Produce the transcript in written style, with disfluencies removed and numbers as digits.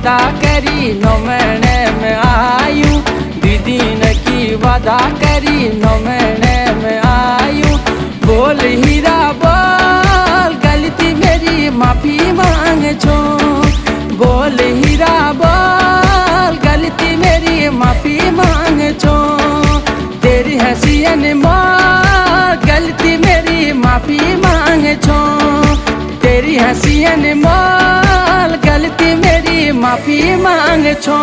वादा करी नो महीने में आयूं, दीदी ने की वादा करी नो महीने में आयूं। बोल हीरा बोल गलती मेरी माफी मांग छो, बोल हीरा बोल गलती मेरी माफी मांग छो। तेरी हंसी ने मोर गलती मेरी माफी मांग छो, तेरी हंसी ने मोर गलती मेरी माफी मांग छो।